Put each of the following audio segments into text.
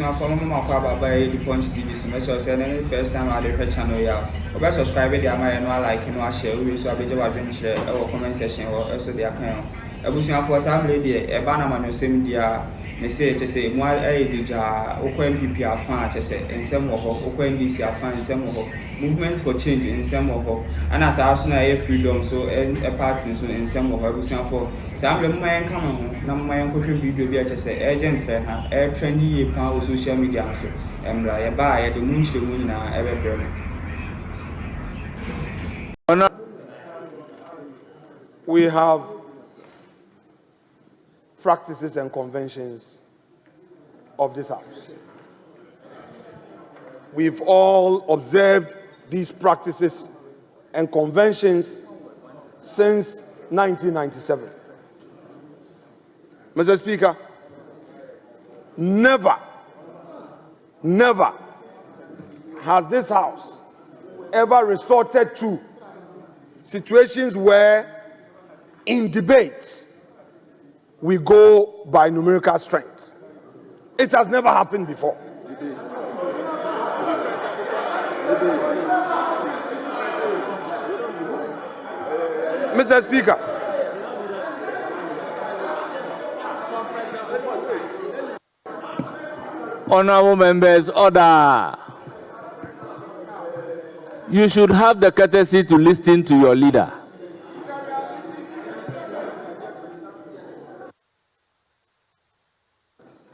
I follow my car by the Punch TV. So make sure say first time I the channel ya. Oba subscribe the ama you know like you know share we so abeje wa dwen share e comment section or also the account. Abusuafo sa play there e ba na ma no sem dia me say che mo dija okwa MPP afa che say ensem wo ho okwa NDC afa ensem wo ho movement for change ensem wo ho and as also na freedom so a party so ensem wo ho abusuafo sa amle mo yan kama ho na mo yan ko video bi che say agent ha trendy ye pa o social media so emra ye ba ye de munchire mu nyina e be brem. We have practices and conventions of this house. We've all observed these practices and conventions since 1997. Mr. Speaker, never has this house ever resorted to situations where in debates we go by numerical strength. It has never happened before. Mr. Speaker, honorable members, order. You should have the courtesy to listen to your leader.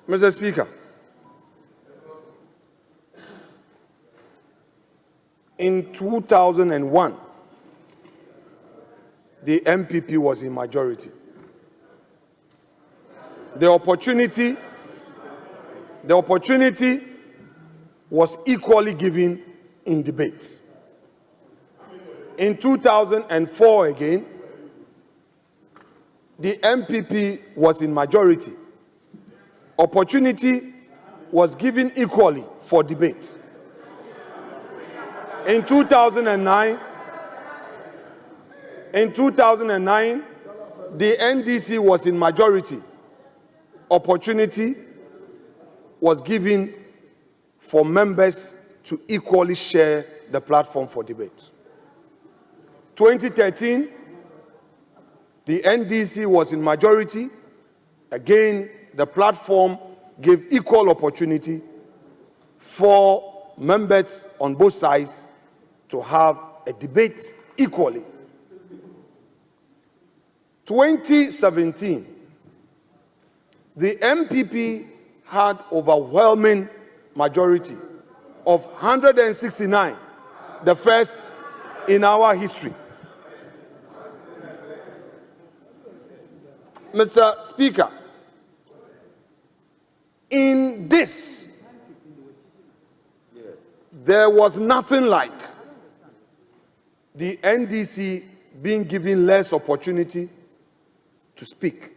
Mr. Speaker, in 2001, the MPP was in majority. The opportunity was equally given in debates. In 2004 again, the MPP was in majority. Opportunity was given equally for debate. In 2009, the NDC was in majority. Opportunity was given for members to equally share the platform for debate. 2013, the NDC was in majority. Again, the platform gave equal opportunity for members on both sides to have a debate equally. 2017, the MPP had overwhelming majority of 169, the first in our history. Mr. Speaker, in this, there was nothing like the NDC being given less opportunity to speak.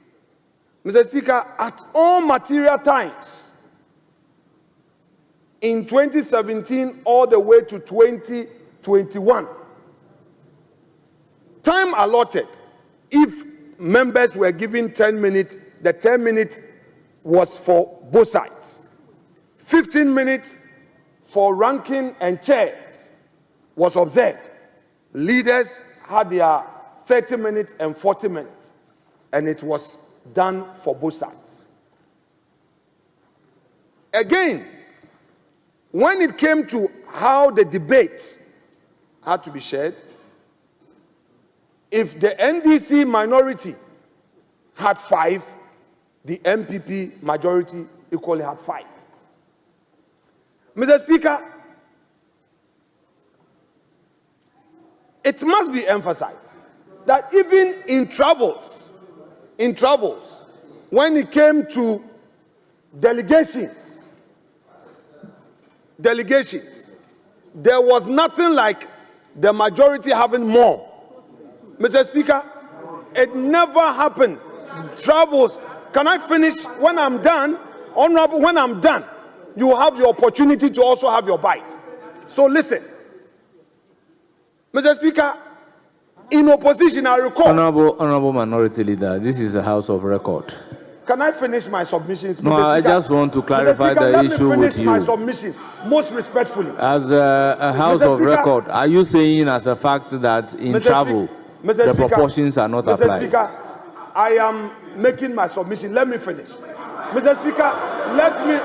Mr. Speaker, at all material times, in 2017 all the way to 2021, time allotted, if members were given 10 minutes, the 10 minutes was for both sides. 15 minutes for ranking and chairs was observed. Leaders had their 30 minutes and 40 minutes, and it was done for both sides. Again, when it came to how the debates had to be shared, if the NDC minority had 5, the MPP majority equally had 5. Mr. Speaker, it must be emphasized that even in travels, when it came to delegations, there was nothing like the majority having more. Mr. Speaker, it never happened. Travels. Can I finish? When I'm done, Honorable, when I'm done, you have your opportunity to also have your bite. So listen. Mr. Speaker, in opposition, I recall. Honorable Minority Leader, this is a house of record. Can I finish my submissions? No, Mr. I Speaker? just want to clarify Mr. Speaker, the let issue me with finish my you. submission most respectfully. As a House Mr. of Speaker, record, are you saying as a fact that in Mr. travel, Mr. the Speaker, proportions are not Mr. applied? Speaker, I am making my submission. Let me finish. Mr. Speaker, let me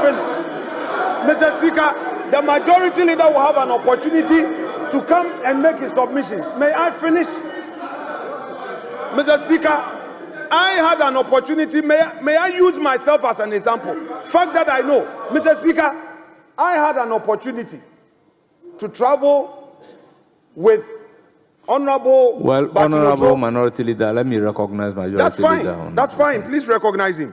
finish. Mr. Speaker, the majority leader will have an opportunity to come and make his submissions. May I finish? Mr. Speaker, I had an opportunity. May I use myself as an example? Fact that I know. Mr. Speaker, I had an opportunity to travel with Honorable Honorable Minority Leader, let me recognize Majority Leader. That's fine. Please recognize him.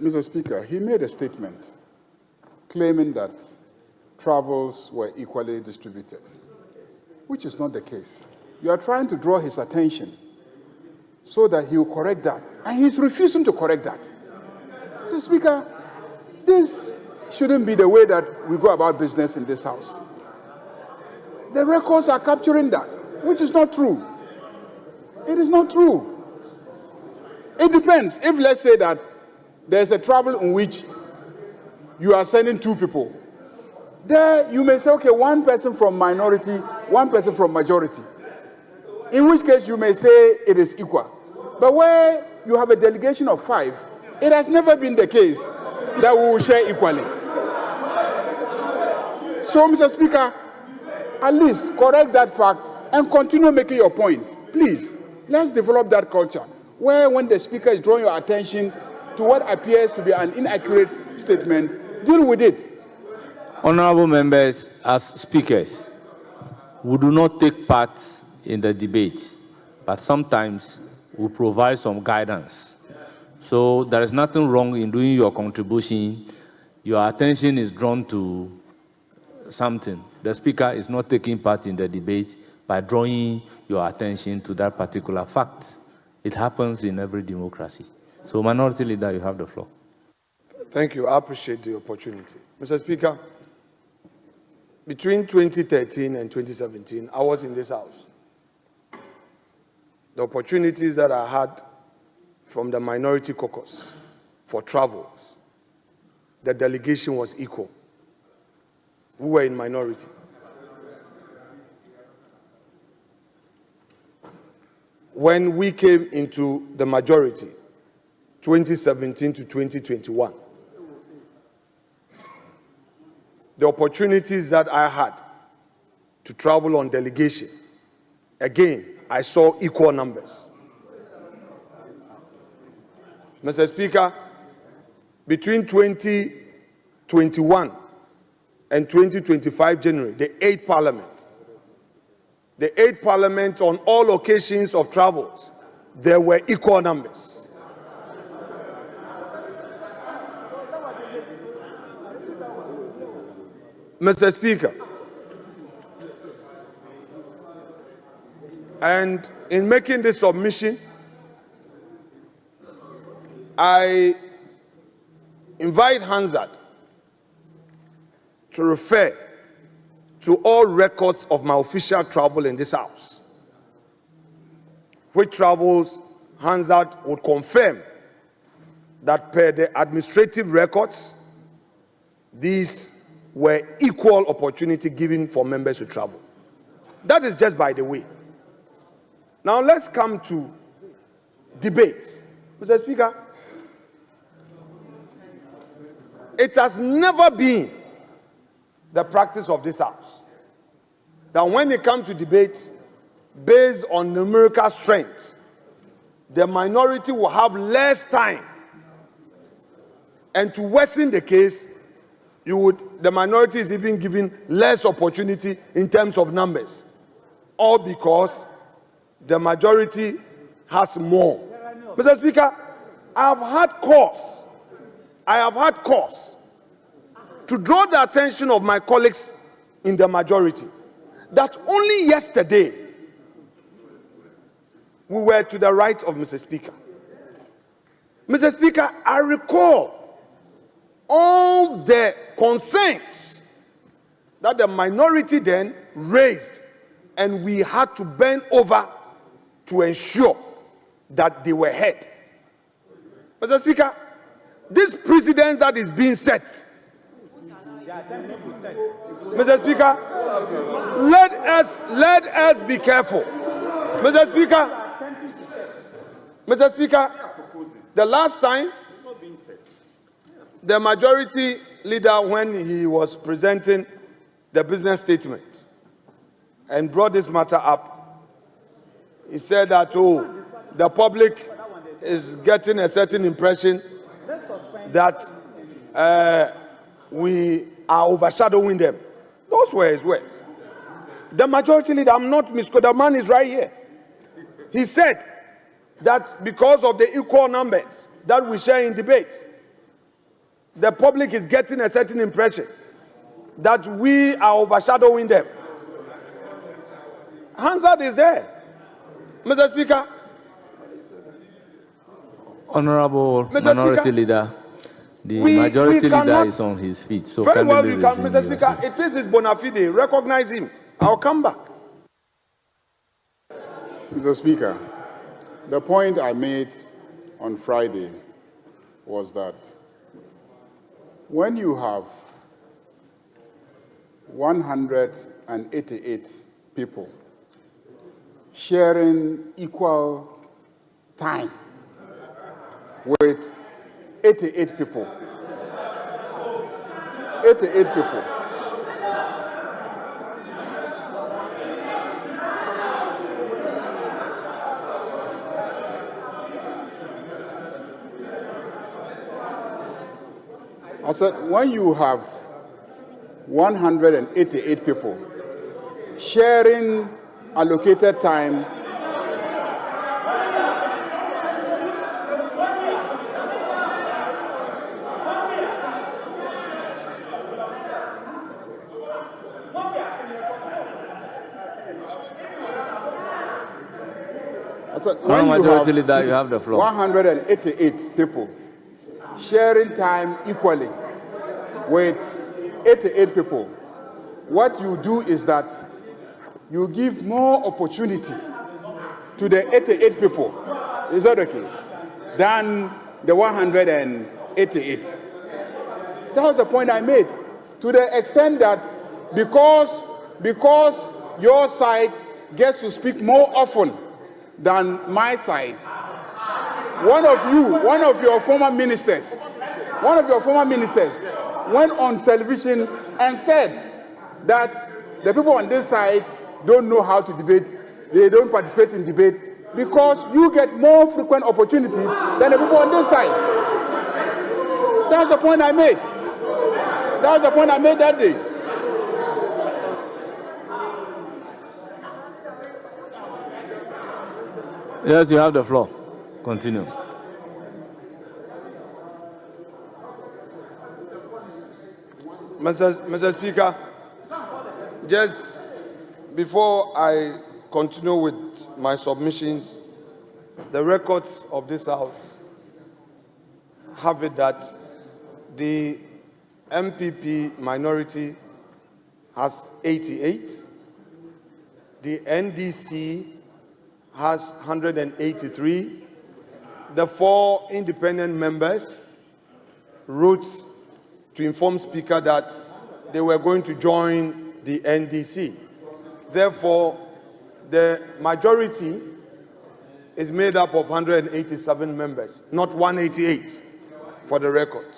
Mr. Speaker, he made a statement claiming that travels were equally distributed, which is not the case. You are trying to draw his attention so that he will correct that, and he's refusing to correct that. Mr. Speaker, this shouldn't be the way that we go about business in this House. The records are capturing that, which is not true. It is not true. It depends. If, let's say, that there's a travel in which you are sending 2 people, there you may say, okay, 1 person from minority, 1 person from majority, in which case you may say it is equal. But where you have a delegation of 5, it has never been the case that we will share equally. So, Mr. Speaker, at least correct that fact and continue making your point. Please, let's develop that culture where when the Speaker is drawing your attention to what appears to be an inaccurate statement, deal with it. Honorable members, as speakers, we do not take part in the debate, but sometimes we provide some guidance. So there is nothing wrong in doing your contribution. Your attention is drawn to something. The Speaker is not taking part in the debate by drawing your attention to that particular fact. It happens in every democracy. So, Minority Leader, you have the floor. Thank you. I appreciate the opportunity. Mr. Speaker, between 2013 and 2017, I was in this House. The opportunities that I had from the Minority Caucus for travels, the delegation was equal. We were in minority. When we came into the majority, 2017 to 2021, the opportunities that I had to travel on delegation, again, I saw equal numbers. Mr. Speaker, between 2021 and 2025 January, the 8th Parliament, on all occasions of travels, there were equal numbers. Mr. Speaker, and in making this submission, I invite Hansard to refer to all records of my official travel in this House, which travels Hansard would confirm that per the administrative records, these were equal opportunity given for members to travel. That is just by the way. Now let's come to debates. Mr. Speaker, it has never been the practice of this House that when it comes to debates based on numerical strength, the minority will have less time, and to worsen the case, the minority is even given less opportunity in terms of numbers, all because the majority has more. Mr. Speaker, I have had cause to draw the attention of my colleagues in the majority that only yesterday we were to the right of Mr. Speaker. Mr. Speaker, I recall all the concerns that the minority then raised, and we had to bend over to ensure that they were heard. Mr. Speaker, this precedent that is being set, Mr. Speaker, let us be careful. Mr. Speaker, the last time the majority leader, when he was presenting the business statement and brought this matter up, he said that, the public is getting a certain impression that we are overshadowing them. Those were his words. The majority leader, I'm not the man is right here. He said that because of the equal numbers that we share in debate, the public is getting a certain impression that we are overshadowing them. Hansard is there. Mr. Speaker. Honorable Mr. Minority Speaker, Leader, the we Majority Leader cannot, is on his feet. So very well, kindly we can, resume Mr. your Speaker, seat. it is his bona fide. Recognize him. I'll come back. Mr. Speaker, the point I made on Friday was that when you have 188 people sharing equal time with 88 people, 88 people, I said, when you have 188 people sharing allocated time when Majority Leader, you have the floor. 188 people sharing time equally with 88 people, what you do is that you give more opportunity to the 88 people, is that okay, than the 188. That was the point I made, to the extent that because your side gets to speak more often than my side, one of your former ministers went on television and said that the people on this side don't know how to debate, they don't participate in debate because you get more frequent opportunities than the people on this side. That's the point I made. That was the point I made that day. Yes, you have the floor. Continue. Mr. Speaker, just before I continue with my submissions, the records of this House have it that the MPP minority has 88, the NDC has 183, the 4 independent members wrote to inform Speaker that they were going to join the NDC. Therefore, the majority is made up of 187 members, not 188, for the record.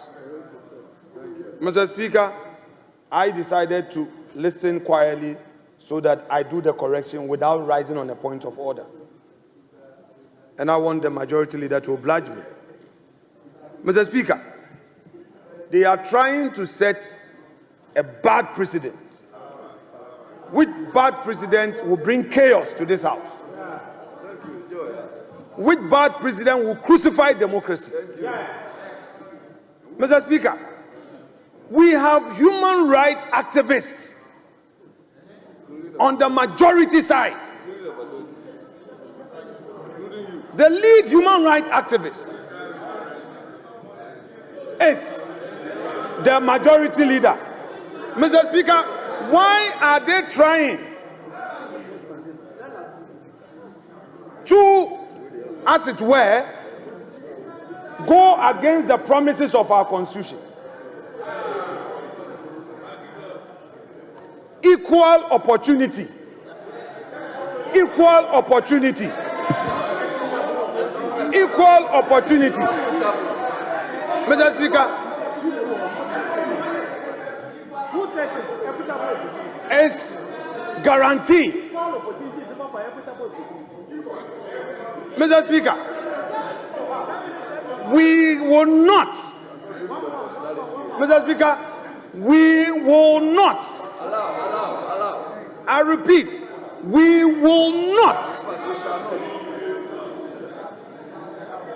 Mr. Speaker, I decided to listen quietly so that I do the correction without rising on a point of order. And I want the majority leader to oblige me. Mr. Speaker, they are trying to set a bad precedent, which bad precedent will bring chaos to this House, which bad precedent will crucify democracy. Mr. Speaker, we have human rights activists on the majority side. The lead human rights activist is the majority leader. Mr. Speaker, why are they trying to as it were, go against the promises of our constitution. Equal opportunity. Equal opportunity. Equal opportunity. Mr. Speaker, is guaranteed. Mr. Speaker, we will not, Mr. Speaker, we will not, I repeat, we will not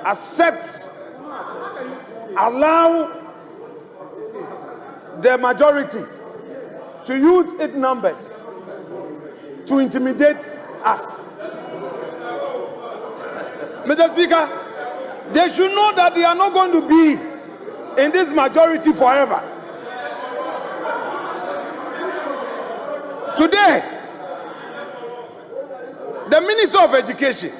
accept, allow the majority to use its numbers to intimidate us. Mr. Speaker, they should know that they are not going to be in this majority forever. Today, the Minister of Education,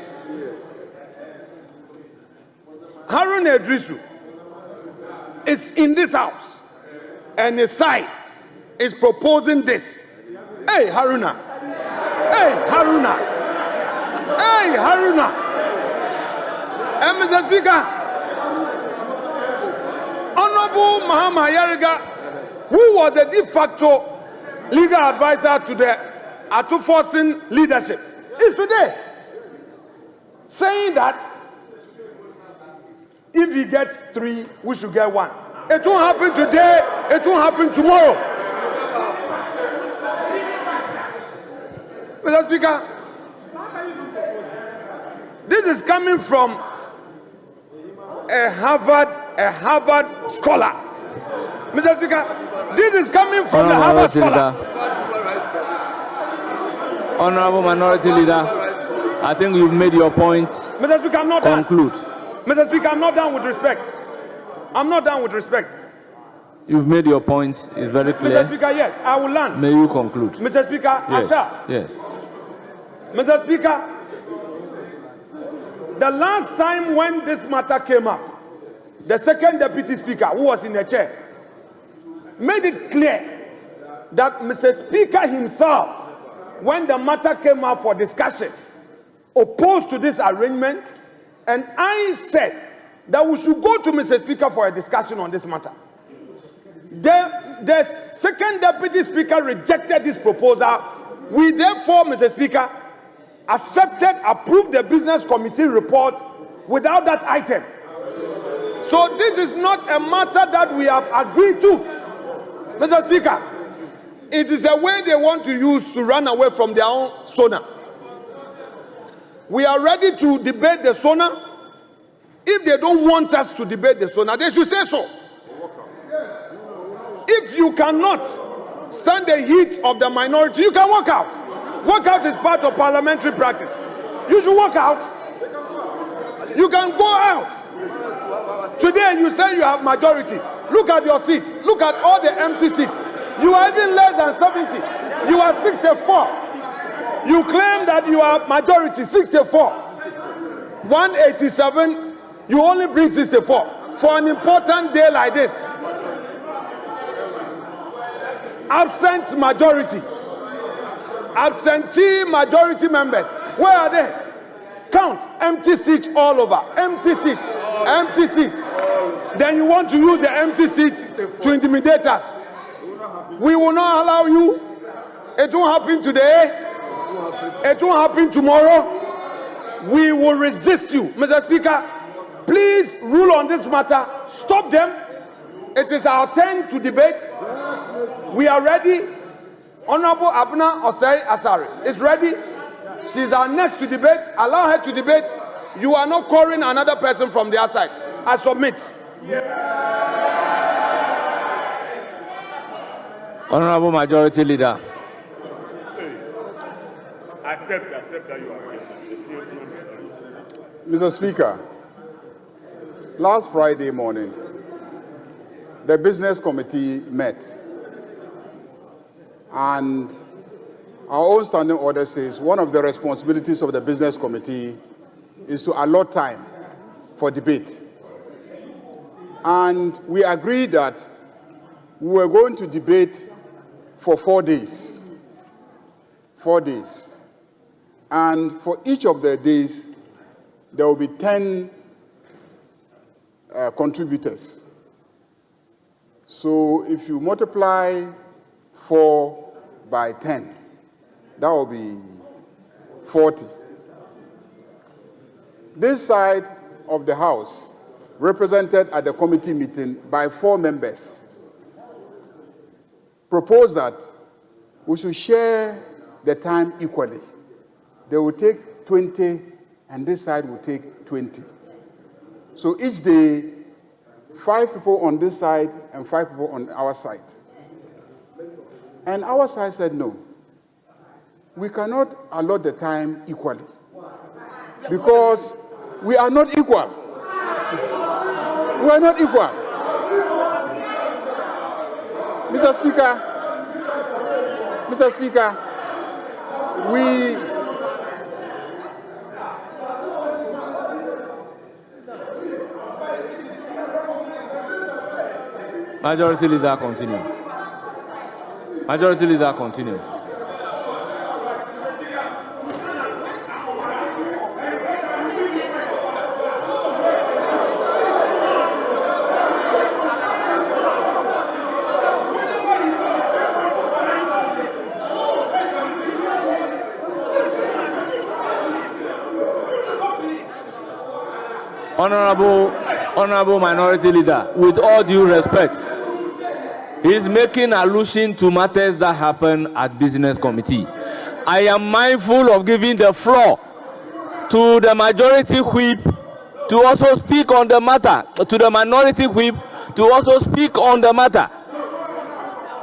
Harun Edrisu, is in this house, and his side is proposing this. Hey, Haruna. Hey, Haruna. Hey, Haruna. And Mr. Speaker, Honorable Mahama Yariga, who was the de facto legal advisor to the Atuforcing leadership, is today saying that if he gets 3, we should get 1. It won't happen today, it won't happen tomorrow. Mr. Speaker, this is coming from a Harvard scholar. Mr. Speaker, this is coming from the Harvard scholar. Honorable Minority Leader, I think you've made your point. Mr. Speaker, I'm not conclude. done. Mr. Speaker, I'm not done with respect. I'm not done with respect. You've made your point. It's very clear. Mr. Speaker, yes, I will land. May you conclude. Mr. Speaker, Yes. I shall. Yes. Mr. Speaker, the last time when this matter came up, the second deputy speaker, who was in the chair, made it clear that Mr. Speaker himself, when the matter came up for discussion, opposed to this arrangement, and I said that we should go to Mr. Speaker for a discussion on this matter. The second deputy speaker rejected this proposal. We therefore, Mr. Speaker, approved the business committee report without that item. So this is not a matter that we have agreed to. Mr. Speaker, it is a way they want to use to run away from their own SONA. We are ready to debate the SONA. If they don't want us to debate the SONA, they should say so. If you cannot stand the heat of the minority, you can walk out. Walk out is part of parliamentary practice. You should walk out. You can go out. Today you say you have majority. Look at your seat. Look at all the empty seats. You are even less than 70. You are 64. You claim that you are majority, 64. 187, you only bring 64. For an important day like this. Absent majority. Absentee majority members. Where are they? Count. Empty seats all over. Empty seats. Empty seats. Then you want to use the empty seats to intimidate us. We will not allow you. It won't happen today. It won't happen tomorrow. We will resist you. Mr. Speaker, please rule on this matter. Stop them. It is our turn to debate. We are ready. Honorable Abna Osei Asari is ready. She is our next to debate. Allow her to debate. You are not calling another person from the outside. I submit. Honorable Majority Leader. Accept that you are right. Mr. Speaker, last Friday morning, the business committee met, and our own standing order says one of the responsibilities of the business committee is to allot time for debate. And we agreed that we were going to debate for 4 days. 4 days. And for each of the days, there will be 10 contributors. So if you multiply 4 by 10, that will be 40. This side of the House, represented at the committee meeting by 4 members, proposed that we should share the time equally. They will take 20, and this side will take 20. So each day, 5 people on this side and 5 people on our side. And our side said no. We cannot allot the time equally because we are not equal. We are not equal. Mr. Speaker, Majority Leader, continue. Majority Leader, continue. Honorable Minority Leader, with all due respect, he is making allusion to matters that happen at Business Committee. I am mindful of giving the floor to the Majority Whip to also speak on the matter, to the Minority Whip to also speak on the matter,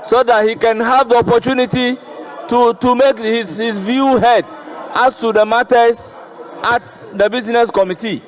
so that he can have the opportunity to make his view heard as to the matters at the Business Committee.